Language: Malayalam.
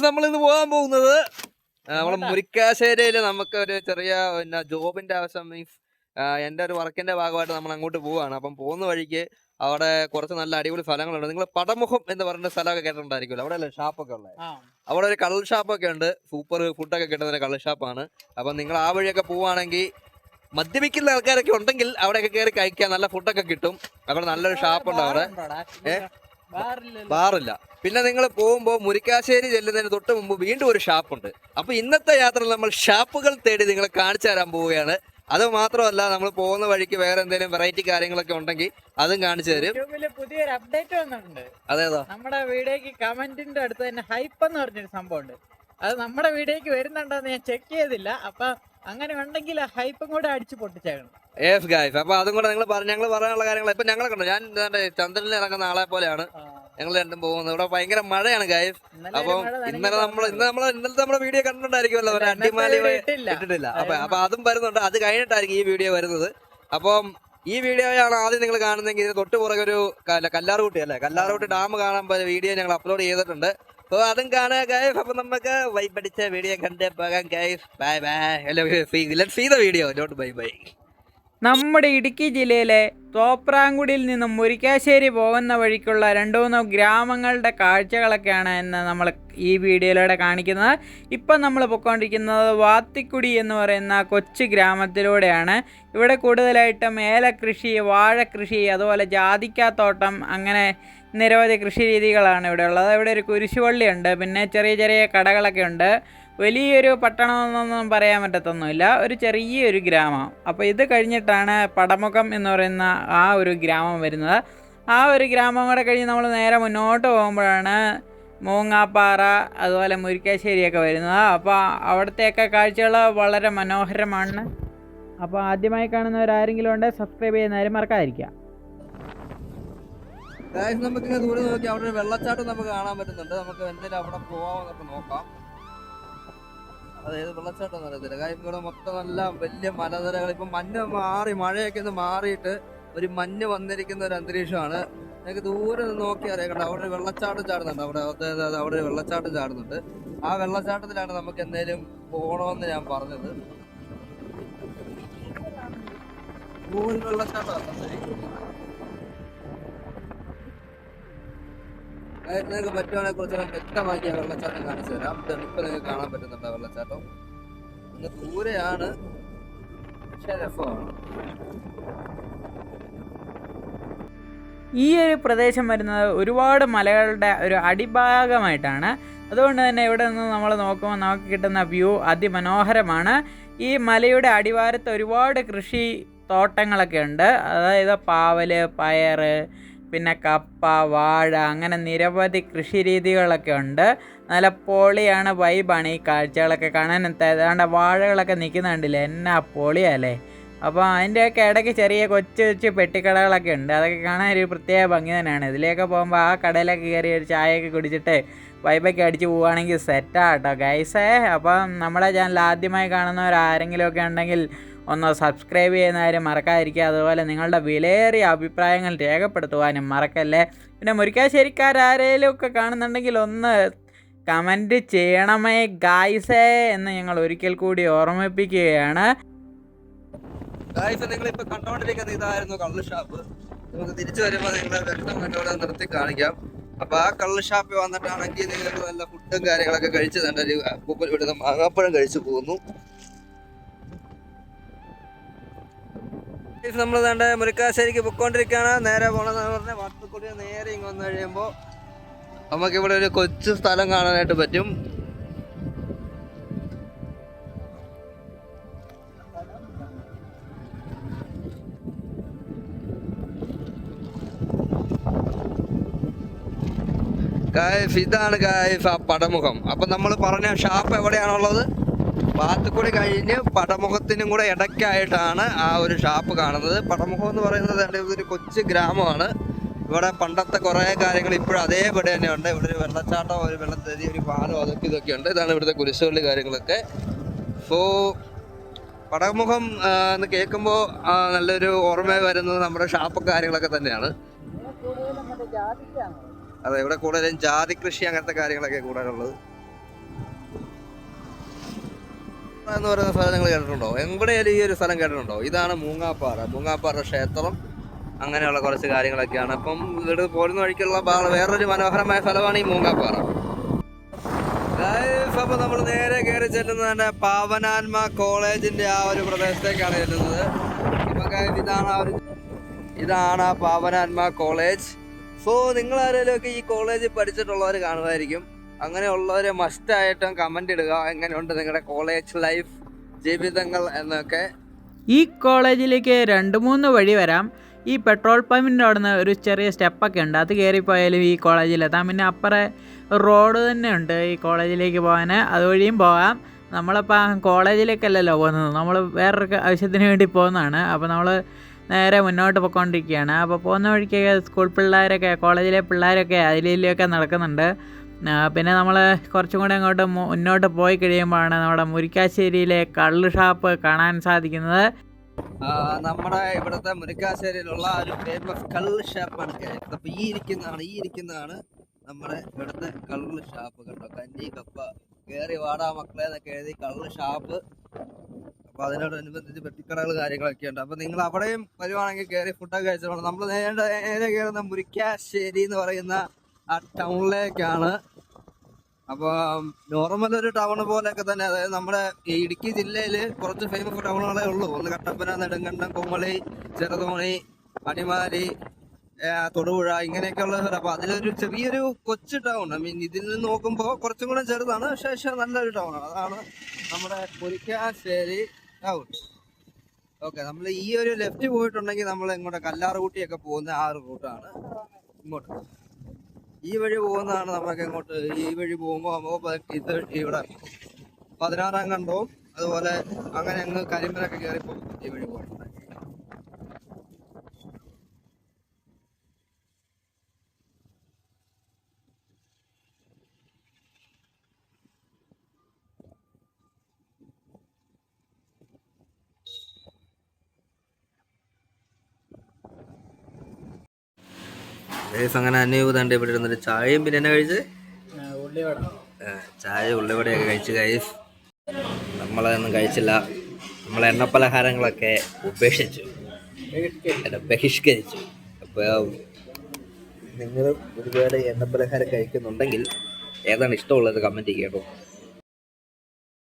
നമ്മളിന്ന് പോകാൻ പോകുന്നത് നമ്മളെ മുരിക്കാശ്ശേരിയില് നമുക്ക് ഒരു ചെറിയ ജോബിന്റെ ആവശ്യം മീൻസ് എന്റെ ഒരു വർക്കിന്റെ ഭാഗമായിട്ട് നമ്മൾ അങ്ങോട്ട് പോവാണ്. അപ്പം പോകുന്ന വഴിക്ക് അവിടെ കുറച്ച് നല്ല അടിപൊളി സ്ഥലങ്ങളുണ്ട്. നിങ്ങൾ പടമുഖം എന്ന് പറയുന്ന സ്ഥലമൊക്കെ കേട്ടിട്ടുണ്ടായിരിക്കുമല്ലോ. അവിടെ അല്ലേ ഷാപ്പൊക്കെ ഉള്ളത്. അവിടെ ഒരു കള്ള് ഷാപ്പൊക്കെ ഉണ്ട്. സൂപ്പർ ഫുഡൊക്കെ കിട്ടുന്ന കള്ള് ഷാപ്പാണ്. അപ്പം നിങ്ങൾ ആ വഴിയൊക്കെ പോവുകയാണെങ്കിൽ മദ്യപിക്കുന്ന ആൾക്കാരൊക്കെ ഉണ്ടെങ്കിൽ അവിടെയൊക്കെ കയറി കഴിക്കാൻ നല്ല ഫുഡൊക്കെ കിട്ടും. അവിടെ നല്ലൊരു ഷാപ്പുണ്ട് അവിടെ. ബാറില്ല. പിന്നെ നിങ്ങൾ പോകുമ്പോൾ മുരിക്കാശ്ശേരി ചെല്ലുന്നതിന് തൊട്ട് മുമ്പ് വീണ്ടും ഒരു ഷാപ്പുണ്ട്. അപ്പൊ ഇന്നത്തെ യാത്രയിൽ നമ്മൾ ഷാപ്പുകൾ തേടി നിങ്ങളെ കാണിച്ചു തരാൻ പോവുകയാണ്. അത് മാത്രമല്ല, നമ്മൾ പോകുന്ന വഴിക്ക് വേറെ എന്തെങ്കിലും വെറൈറ്റി കാര്യങ്ങളൊക്കെ ഉണ്ടെങ്കിൽ അതും കാണിച്ചു തരും. പുതിയൊരു അപ്ഡേറ്റ് വന്നിട്ടുണ്ട്. അതേതാ? നമ്മുടെ വീഡിയോക്ക് കമന്റിന്റെ അടുത്ത് തന്നെ ഹൈപ്പ് എന്ന് പറഞ്ഞൊരു സംഭവം ഉണ്ട്. അത് നമ്മുടെ വീഡിയോക്ക് വരുന്നുണ്ടോന്ന് ഞാൻ ചെക്ക് ചെയ്തില്ല. അപ്പൊ അങ്ങനെ ഉണ്ടെങ്കിൽ ആ ഹൈപ്പും കൂടെ അടിച്ചു പൊട്ടിച്ചേക്കണം. അപ്പൊ അതും കൂടെ ഞങ്ങൾ പറയാനുള്ള കാര്യങ്ങൾ ഇപ്പൊ ഞങ്ങളെ കണ്ടു. ഞാൻ ചന്ദ്രനിൽ ഇറങ്ങുന്ന ആളെ പോലെയാണ് ഞങ്ങൾ രണ്ടും പോകുന്നത്. ഇവിടെ ഭയങ്കര മഴയാണ് ഗൈസ്. അപ്പം ഇന്നലത്തെ നമ്മുടെ വീഡിയോ കണ്ടിട്ടുണ്ടായിരിക്കുമല്ലോ, അടിമാലി ഇട്ടിട്ടില്ല. അപ്പൊ അതും വരുന്നുണ്ട്. അത് കഴിഞ്ഞിട്ടായിരിക്കും ഈ വീഡിയോ വരുന്നത്. അപ്പം ഈ വീഡിയോയാണ് ആദ്യം നിങ്ങൾ കാണുന്നതെങ്കിൽ ഇതിന് തൊട്ട് പുറകെ ഒരു കല്ലാറുകുട്ടി അല്ലേ, കല്ലാറുകുട്ടി ഡാം കാണാൻ വീഡിയോ ഞങ്ങൾ അപ്ലോഡ് ചെയ്തിട്ടുണ്ട്. അപ്പോൾ അതും കാണുക ഗൈസ്. അപ്പൊ നമുക്ക് വൈബടിച്ച വീഡിയോ കണ്ടേ പോകാം guys. Bye bye. Let's see the video. Not bye bye. നമ്മുടെ ഇടുക്കി ജില്ലയിലെ തോപ്രാംകുടിയിൽ നിന്നും മുരിക്കാശ്ശേരി പോകുന്ന വഴിക്കുള്ള 2-3 ഗ്രാമങ്ങളുടെ കാഴ്ചകളൊക്കെയാണ് ഇന്ന് നമ്മൾ ഈ വീഡിയോയിലൂടെ കാണിക്കുന്നത്. ഇപ്പം നമ്മൾ പൊയ്ക്കൊണ്ടിരിക്കുന്നത് വാത്തിക്കുടി എന്ന് പറയുന്ന കൊച്ചു ഗ്രാമത്തിലൂടെയാണ്. ഇവിടെ കൂടുതലായിട്ടും ഏലകൃഷി, വാഴക്കൃഷി, അതുപോലെ ജാതിക്കാത്തോട്ടം, അങ്ങനെ നിരവധി കൃഷി രീതികളാണ് ഇവിടെ ഉള്ളത്. ഇവിടെ ഒരു കുരിശുപള്ളിയുണ്ട്, പിന്നെ ചെറിയ ചെറിയ കടകളൊക്കെ ഉണ്ട്. വലിയൊരു പട്ടണമെന്നൊന്നും പറയാൻ പറ്റത്തൊന്നുമില്ല, ഒരു ചെറിയൊരു ഗ്രാമം. അപ്പോൾ ഇത് കഴിഞ്ഞിട്ടാണ് പടമുഖം എന്ന് പറയുന്ന ആ ഒരു ഗ്രാമം വരുന്നത്. ആ ഒരു ഗ്രാമം കൂടെ കഴിഞ്ഞ് നമ്മൾ നേരെ മുന്നോട്ട് പോകുമ്പോഴാണ് മൂങ്ങാപ്പാറ, അതുപോലെ മുരിക്കാശ്ശേരിയൊക്കെ വരുന്നത്. അപ്പോൾ അവിടത്തെയൊക്കെ കാഴ്ചകൾ വളരെ മനോഹരമാണ്. അപ്പോൾ ആദ്യമായി കാണുന്നവരാരെങ്കിലും ഉണ്ടെങ്കിൽ സബ്സ്ക്രൈബ് ചെയ്യുന്നവരും മറക്കാതിരിക്കുക. നമുക്ക് ദൂരെ നോക്കി അവിടെ ഒരു വെള്ളച്ചാട്ടം നമുക്ക് കാണാൻ പറ്റുന്നുണ്ട്. നമുക്ക് എന്തെങ്കിലും അവിടെ പോവാന്നൊക്കെ നോക്കാം. അതായത് വെള്ളച്ചാട്ടം എന്ന് അറിയത്തില്ല. കാര്യം ഇവിടെ മൊത്തം നല്ല വലിയ മലനിരകൾ. ഇപ്പം മഞ്ഞ് മാറി, മഴയൊക്കെ ഒന്ന് മാറിയിട്ട് ഒരു മഞ്ഞ് വന്നിരിക്കുന്ന ഒരു അന്തരീക്ഷമാണ്. എനിക്ക് ദൂരെ നിന്ന് നോക്കി അറിയാം. അവിടെ ഒരു വെള്ളച്ചാട്ടം ചാടുന്നുണ്ട്. അവിടെ ഒരു വെള്ളച്ചാട്ടം ചാടുന്നുണ്ട്. ആ വെള്ളച്ചാട്ടത്തിലാണ് നമുക്ക് എന്തെങ്കിലും പോകണമെന്ന് ഞാൻ പറഞ്ഞത്. വെള്ളച്ചാട്ടം നിങ്ങൾക്ക് പറ്റുവാണെങ്കിൽ കുറച്ച് വ്യക്തമാക്കിയ വെള്ളച്ചാട്ടം കാണിച്ചു തരാം. ഇപ്പൊ നിങ്ങൾക്ക് കാണാൻ പറ്റുന്നുണ്ട് വെള്ളച്ചാട്ടം. ഇന്ന് ദൂരെയാണ്, പക്ഷേ രസമാണ്. ഈ ഒരു പ്രദേശം വരുന്നത് ഒരുപാട് മലകളുടെ ഒരു അടിഭാഗമായിട്ടാണ്. അതുകൊണ്ട് തന്നെ ഇവിടെ നിന്ന് നമ്മൾ നോക്കുമ്പോൾ നമുക്ക് കിട്ടുന്ന വ്യൂ അതിമനോഹരമാണ്. ഈ മലയുടെ അടിവാരത്ത് ഒരുപാട് കൃഷി തോട്ടങ്ങളൊക്കെ ഉണ്ട്. അതായത് പാവൽ, പയർ, പിന്നെ കപ്പ, വാഴ, അങ്ങനെ നിരവധി കൃഷി രീതികളൊക്കെ ഉണ്ട്. നല്ല പൊളിയാണ്, വൈബാണ് ഈ കാഴ്ചകളൊക്കെ കാണാൻ. ഏതാണ്ട് വാഴകളൊക്കെ നിൽക്കുന്നുണ്ടല്ലേ, എന്നാ പൊളിയല്ലേ. അപ്പോൾ അതിൻ്റെയൊക്കെ ഇടയ്ക്ക് ചെറിയ കൊച്ചു പെട്ടിക്കടകളൊക്കെ ഉണ്ട്. അതൊക്കെ കാണാൻ ഒരു പ്രത്യേക ഭംഗി തന്നെയാണ്. ഇതിലേക്ക് പോകുമ്പോൾ ആ കടയിലൊക്കെ കയറി ഒരു ചായയൊക്കെ കുടിച്ചിട്ട് വൈബൊക്കെ അടിച്ച് പോവുകയാണെങ്കിൽ സെറ്റാട്ടോ ഗൈസേ. അപ്പം നമ്മുടെ ചാനൽ ആദ്യമായി കാണുന്നവരാരെങ്കിലുമൊക്കെ ഉണ്ടെങ്കിൽ ഒന്ന് സബ്സ്ക്രൈബ് ചെയ്യുന്ന കാര്യം മറക്കാതിരിക്കുക. അതുപോലെ നിങ്ങളുടെ വിലയേറിയ അഭിപ്രായങ്ങൾ രേഖപ്പെടുത്തുവാനും മറക്കല്ലേ. പിന്നെ മുരിക്കാശ്ശേരിക്കാരേലും ഒക്കെ കാണുന്നുണ്ടെങ്കിൽ ഒന്ന് കമൻറ്റ് ചെയ്യണമേ ഗായ്സേ എന്ന് ഞങ്ങൾ ഒരിക്കൽ കൂടി ഓർമ്മിപ്പിക്കുകയാണ്. നിങ്ങളിപ്പോൾ കണ്ടുകൊണ്ടിരിക്കുന്നത് ഇതായിരുന്നു കള്ള് ഷാപ്പ്. നമുക്ക് തിരിച്ചു വരുമ്പോൾ നിങ്ങളെ വ്യക്തമായിട്ട് നിർത്തി കാണിക്കാം. അപ്പൊ ആ കള്ള് ഷാപ്പിൽ വന്നിട്ടാണെങ്കിൽ നിങ്ങൾക്ക് നല്ല ഫുഡും കാര്യങ്ങളൊക്കെ കഴിച്ച് തന്നെ ഇവിടുന്ന് മാങ്ങാപ്പഴം കഴിച്ചു പോകുന്നു. നമ്മൾ വേണ്ട മുരിക്കാശ്ശേരിക്ക് പൊയ്ക്കൊണ്ടിരിക്കുകയാണ്. നേരെ പോകണമെന്ന് പറഞ്ഞാൽ വാത്തുക്കുടി നേരെ ഇങ്ങ് വന്നു കഴിയുമ്പോൾ നമുക്കിവിടെ ഒരു കൊച്ചു സ്ഥലം കാണാനായിട്ട് പറ്റും. ഇതാണ് ആ പടമുഖം. അപ്പൊ നമ്മൾ പറഞ്ഞ ഷാപ്പ് എവിടെയാണുള്ളത്? വാത്തുക്കുടി കഴിഞ്ഞ് പടമുഖത്തിനും കൂടെ ഇടയ്ക്കായിട്ടാണ് ആ ഒരു ഷാപ്പ് കാണുന്നത്. പടമുഖം എന്ന് പറയുന്നത് ഒരു കൊച്ചു ഗ്രാമമാണ്. ഇവിടെ പണ്ടത്തെ കുറേ കാര്യങ്ങൾ ഇപ്പോഴും അതേപടി തന്നെ ഉണ്ട്. ഇവിടെ ഒരു വെള്ളച്ചാട്ടം, ഒരു വെള്ളത്തരി, ഒരു പാലം, അതൊക്കെ ഇതൊക്കെ ഉണ്ട്. ഇതാണ് ഇവിടുത്തെ കുരിശുപള്ളി കാര്യങ്ങളൊക്കെ. സോ പടമുഖം എന്ന് കേൾക്കുമ്പോൾ നല്ലൊരു ഓർമ്മ വരുന്നത് നമ്മുടെ ഷാപ്പ് കാര്യങ്ങളൊക്കെ തന്നെയാണ്. അതെ, ഇവിടെ കൂടുതലും ജാതി കൃഷി അങ്ങനത്തെ കാര്യങ്ങളൊക്കെ കൂടുതലുള്ളത്. എന്ന് പറയുന്ന സ്ഥലം നിങ്ങൾ കേട്ടിട്ടുണ്ടോ? എവിടെയാലും ഈ ഒരു സ്ഥലം കേട്ടിട്ടുണ്ടോ? ഇതാണ് മൂങ്ങാപ്പാറ ക്ഷേത്രം, അങ്ങനെയുള്ള കുറച്ച് കാര്യങ്ങളൊക്കെയാണ്. അപ്പം ഇവിടെ പോരുന്ന വഴിക്കുള്ള വേറൊരു മനോഹരമായ സ്ഥലമാണ് ഈ മൂങ്ങാപ്പാറ. അപ്പൊ നമ്മൾ നേരെ കയറി ചെല്ലുന്നത് തന്നെ പാവനാത്മ കോളേജിന്റെ ആ ഒരു പ്രദേശത്തേക്കാണ് ചെല്ലുന്നത്. ഇതാണ് ആ പാവനാത്മ കോളേജ്. സോ നിങ്ങൾ ആരെങ്കിലുമൊക്കെ ഈ കോളേജിൽ പഠിച്ചിട്ടുള്ളവർ കാണുമായിരിക്കും. അങ്ങനെയുള്ളവരെ മസ്റ്റായിട്ടും കമന്റ് ഇടുക, എങ്ങനെയുണ്ട് നിങ്ങളുടെ കോളേജ് ലൈഫ്, ജീവിതങ്ങൾ എന്നൊക്കെ. ഈ കോളേജിലേക്ക് 2-3 വഴി വരാം. ഈ പെട്രോൾ പമ്പിൻ്റെ അവിടെ നിന്ന് ഒരു ചെറിയ സ്റ്റെപ്പൊക്കെ ഉണ്ട്, അത് കയറിപ്പോയാലും ഈ കോളേജിലെത്താം. പിന്നെ അപ്പുറം റോഡ് തന്നെ ഉണ്ട് ഈ കോളേജിലേക്ക് പോകാൻ, അതുവഴിയും പോകാം. നമ്മളിപ്പോൾ കോളേജിലേക്കല്ലല്ലോ പോകുന്നത്, നമ്മൾ വേറൊരു ആവശ്യത്തിന് വേണ്ടി പോകുന്നതാണ്. അപ്പോൾ നമ്മൾ നേരെ മുന്നോട്ട് പോയിക്കൊണ്ടിരിക്കുകയാണ്. അപ്പോൾ പോകുന്ന വഴിക്കൊക്കെ സ്കൂൾ പിള്ളേരൊക്കെ, കോളേജിലെ പിള്ളേരൊക്കെ അതിലൊക്കെ നടക്കുന്നുണ്ട്. പിന്നെ നമ്മൾ കുറച്ചും കൂടെ അങ്ങോട്ട് മുന്നോട്ട് പോയി കഴിയുമ്പോഴാണ് നമ്മുടെ മുരിക്കാശ്ശേരിയിലെ കള്ള് ഷാപ്പ് കാണാൻ സാധിക്കുന്നത്. നമ്മുടെ ഇവിടുത്തെ മുരിക്കാശ്ശേരിയിലുള്ള ഒരു ഫേമസ് കള്ള് ഷാപ്പാണ്. അപ്പോൾ ഈ ഇരിക്കുന്നതാണ് നമ്മുടെ ഇവിടുത്തെ കള്ള് ഷാപ്പ്. കണ്ടോ, കഞ്ഞി കപ്പ കയറി വാടാ മക്കളെ എന്നൊക്കെ എഴുതി കള്ള് ഷാപ്പ്. അപ്പോൾ അതിനോടനുബന്ധിച്ച് പെട്ടിക്കടകൾ കാര്യങ്ങളൊക്കെ ഉണ്ട്. അപ്പോൾ നിങ്ങൾ അവിടെയും വരുവാണെങ്കിൽ കയറി ഫുഡൊക്കെ കഴിച്ചോളാം. നമ്മൾ നേരെ കയറുന്ന മുരിക്കാശ്ശേരി എന്ന് പറയുന്ന ആ ടൗണിലേക്കാണ്. അപ്പോൾ നോർമൽ ഒരു ടൗൺ പോലെയൊക്കെ തന്നെ, അതായത് നമ്മുടെ ഇടുക്കി ജില്ലയിൽ കുറച്ച് ഫേമസ് ടൗണുകളേ ഉള്ളൂ. ഒന്ന് കട്ടപ്പന, നെടുങ്കണ്ടം, കുമളി, ചെറുതോണി, അടിമാലി, തൊടുപുഴ, ഇങ്ങനെയൊക്കെയുള്ള സ്ഥലം. അപ്പോൾ അതിലൊരു ചെറിയൊരു കൊച്ചു ടൗൺ. ഇതിൽ നിന്ന് നോക്കുമ്പോൾ കുറച്ചും കൂടെ ചെറുതാണ്, പക്ഷേ നല്ലൊരു ടൗണാണ്. അതാണ് നമ്മുടെ മുരിക്കാശ്ശേരി ടൗൺ. ഓക്കെ, നമ്മൾ ഈ ഒരു ലെഫ്റ്റ് പോയിട്ടുണ്ടെങ്കിൽ നമ്മൾ ഇങ്ങോട്ട് കല്ലാറുകുട്ടിയൊക്കെ പോകുന്ന ആ ഒരു റൂട്ടാണ്. ഇങ്ങോട്ട് ഈ വഴി പോകുന്നതാണ് നമുക്ക് ഇങ്ങോട്ട്. ഈ വഴി പോകുമ്പോൾ നമുക്ക് ഇത് ഇവിടെ 16-ാം കണ്ടവും അതുപോലെ അങ്ങനെ അങ്ങ് കരിമ്പനൊക്കെ കയറിപ്പോ ഈ വഴി പോകണം. അങ്ങനെ അന്യൂതണ്ട് ഇവിടെ ഇരുന്നിട്ട് ചായയും പിന്നെ എന്നാ കഴിച്ച് ചായ ഉള്ളിവടയൊക്കെ കഴിച്ച് ഗൈസ്. നമ്മളതൊന്നും കഴിച്ചില്ല. നമ്മൾ എണ്ണപ്പലഹാരങ്ങളൊക്കെ ബഹിഷ്കരിച്ചു. അപ്പോൾ നിങ്ങൾ ഒരുപാട് എണ്ണപ്പലഹാരം കഴിക്കുന്നുണ്ടെങ്കിൽ ഏതാണ് ഇഷ്ടമുള്ളത് കമൻറ്റ് ചെയ്യട്ടോ.